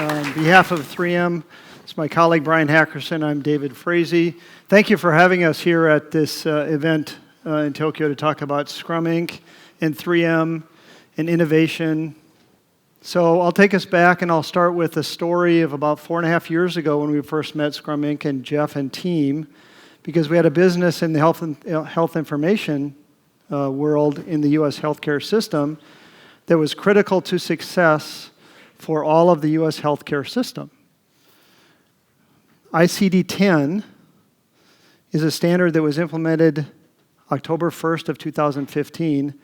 On behalf of 3M, it's my colleague Brian Hackerson. I'm David Frazee. Thank you for having us here at this event in Tokyo to talk about Scrum Inc. and 3M and innovation. So I'll take us back and I'll start with a story of about 4.5 years ago when we first met Scrum Inc. and Jeff and team, because we had a business in the health information world in the U.S. healthcare system that was critical to success for all of the U.S. healthcare system. ICD-10 is a standard that was implemented October 1st of 2015,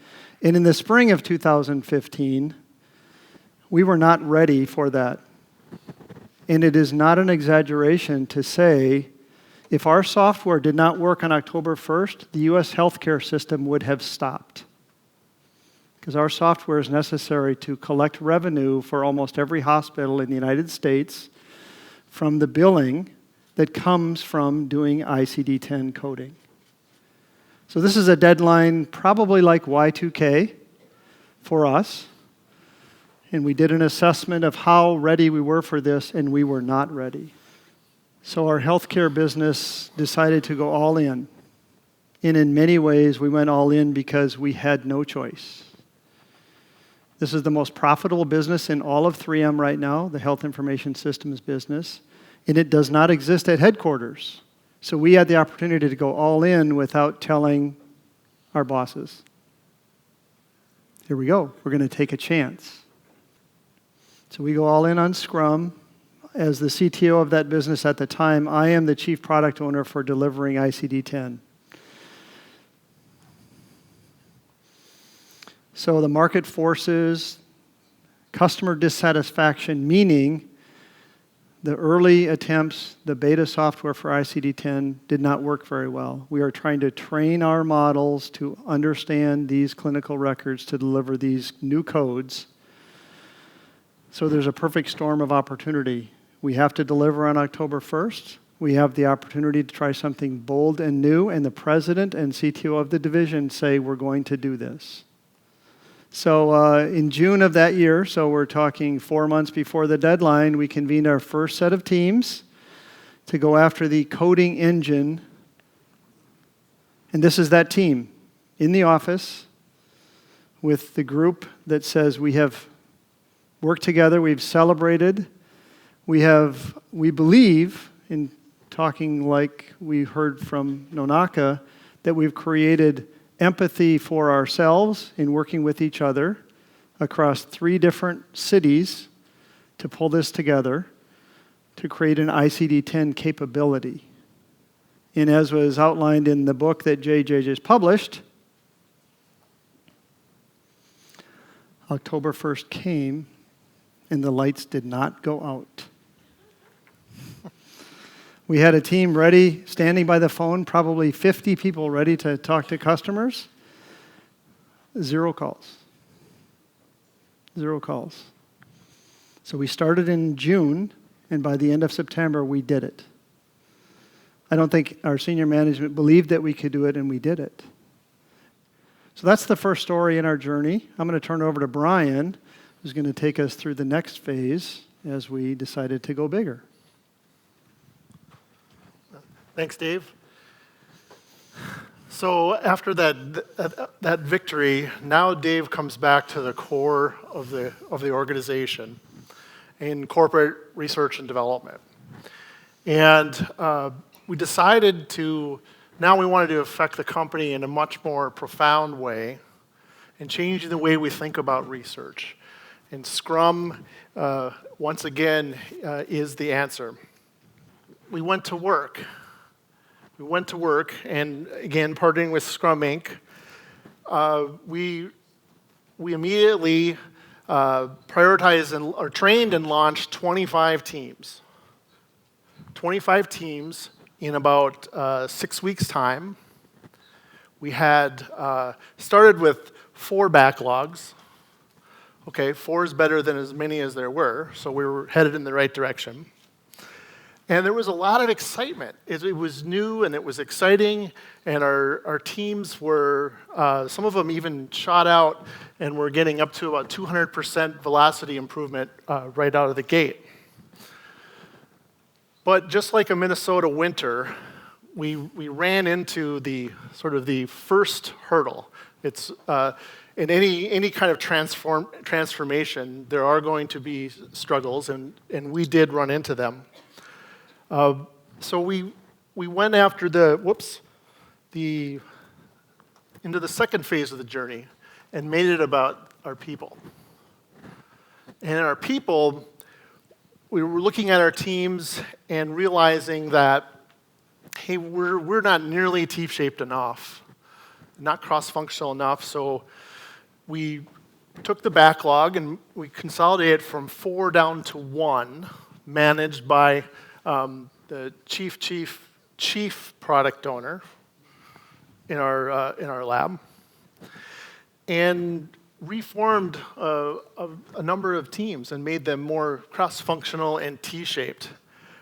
and in the spring of 2015, we were not ready for that. And it is not an exaggeration to say if our software did not work on October 1st, the U.S. healthcare system would have stopped. Because our software is necessary to collect revenue for almost every hospital in the United States from the billing that comes from doing ICD-10 coding. So this is a deadline probably like Y2K for us. And we did an assessment of how ready we were for this, and we were not ready. So our healthcare business decided to go all in. And in many ways, we went all in because we had no choice. This is the most profitable business in all of 3M right now, the health information systems business, and it does not exist at headquarters. So we had the opportunity to go all in without telling our bosses. Here we go. We're going to take a chance. So we go all in on Scrum. As the CTO of that business at the time, I am the chief product owner for delivering ICD-10. So the market forces, customer dissatisfaction, meaning the early attempts, the beta software for ICD-10 did not work very well. We are trying to train our models to understand these clinical records to deliver these new codes. So there's a perfect storm of opportunity. We have to deliver on October 1st. We have the opportunity to try something bold and new, and the president and CTO of the division say we're going to do this. So in June of that year, so we're talking 4 months before the deadline, we convened our first set of teams to go after the coding engine. And this is that team in the office with the group that says we have worked together, we've celebrated, we believe, in talking like we heard from Nonaka, that we've created empathy for ourselves in working with each other across 3 different cities to pull this together to create an ICD-10 capability. And as was outlined in the book that JJ just published, October 1st came and the lights did not go out. We had a team ready, standing by the phone, probably 50 people ready to talk to customers. 0 calls. 0 calls. So we started in June, and by the end of September, we did it. I don't think our senior management believed that we could do it, and we did it. So that's the first story in our journey. I'm going to turn it over to Brian, who's going to take us through the next phase as we decided to go bigger. Thanks, Dave. So after that victory, now Dave comes back to the core of the organization in corporate research and development. And we decided now we wanted to affect the company in a much more profound way and change the way we think about research. And Scrum, once again, is the answer. We went to work. And again, partnering with Scrum Inc., we immediately prioritized or trained and launched 25 teams. 25 teams in about 6 weeks' time. We had started with 4 backlogs. Okay, 4 is better than as many as there were, so we were headed in the right direction. And there was a lot of excitement. It was new and it was exciting, and our teams were, some of them even shot out and were getting up to about 200% velocity improvement right out of the gate. But just like a Minnesota winter, we ran into the sort of the first hurdle. It's in any kind of transformation, there are going to be struggles, and we did run into them. So we went after into the second phase of the journey and made it about our people. And our people, we were looking at our teams and realizing that, hey, we're not nearly T-shaped enough, not cross-functional enough, so we took the backlog and we consolidated from 4 down to 1, managed by the chief product owner in our lab, and reformed a number of teams and made them more cross-functional and T-shaped.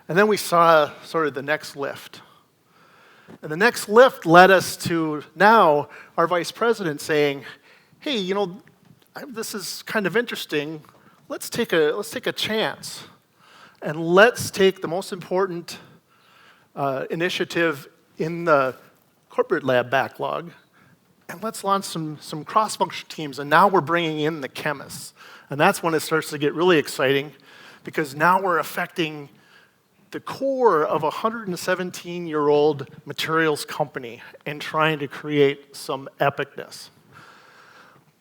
And then we saw sort of the next lift. And the next lift led us to now our vice president saying, hey, this is kind of interesting. Let's take a chance, and let's take the most important initiative in the corporate lab backlog, and let's launch some cross-functional teams. And now we're bringing in the chemists, and that's when it starts to get really exciting, because now we're affecting the core of a 117-year-old materials company and trying to create some epicness.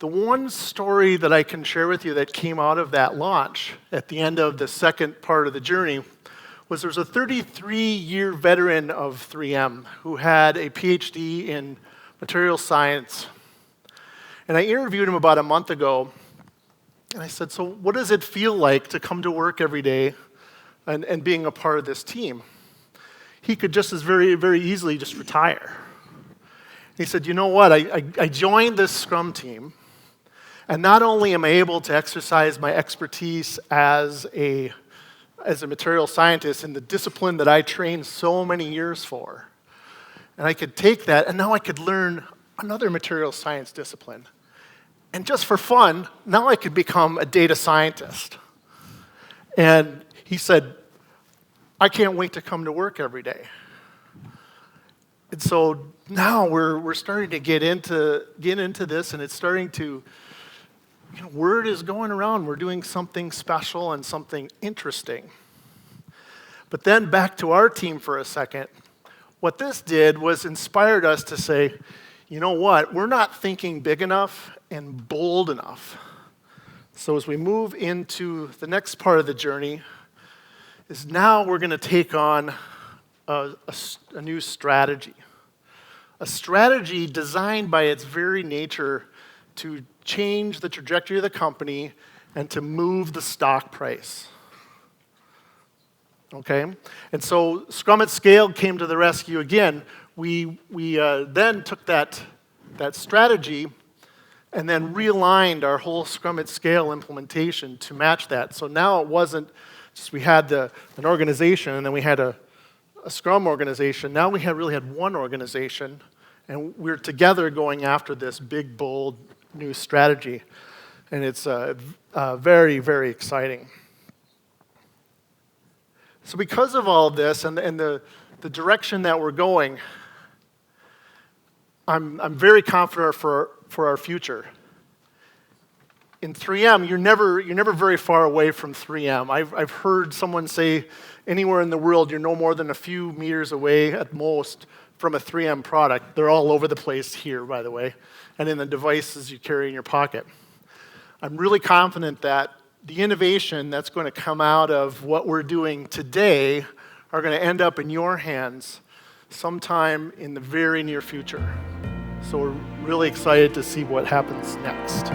The one story that I can share with you that came out of that launch at the end of the second part of the journey was there was a 33-year veteran of 3M who had a PhD in materials science. And I interviewed him about a month ago, and I said, so what does it feel like to come to work every day and being a part of this team? He could just as very, very easily just retire. He said, you know what, I joined this Scrum team, and not only am I able to exercise my expertise as a material scientist in the discipline that I trained so many years for, and I could take that, and now I could learn another material science discipline. And just for fun, now I could become a data scientist. And he said, I can't wait to come to work every day. And so now we're starting to get into this, and it's starting to, word is going around. We're doing something special and something interesting. But then back to our team for a second. What this did was inspired us to say, you know what? We're not thinking big enough and bold enough. So as we move into the next part of the journey, is now we're going to take on a new strategy. A strategy designed by its very nature to change the trajectory of the company and to move the stock price. Okay? And so Scrum at Scale came to the rescue again. We then took that strategy and then realigned our whole Scrum at Scale implementation to match that. So now it wasn't just we had an organization and then we had a Scrum organization. Now we really had one organization, and we're together going after this big, bold, new strategy. And it's very, very exciting. So because of all of this and the direction that we're going, I'm very confident for our future. In 3M, you're never very far away from 3M. I've heard someone say anywhere in the world you're no more than a few meters away at most from a 3M product. They're all over the place here, by the way, and in the devices you carry in your pocket. I'm really confident that the innovation that's going to come out of what we're doing today are going to end up in your hands sometime in the very near future. So we're really excited to see what happens next.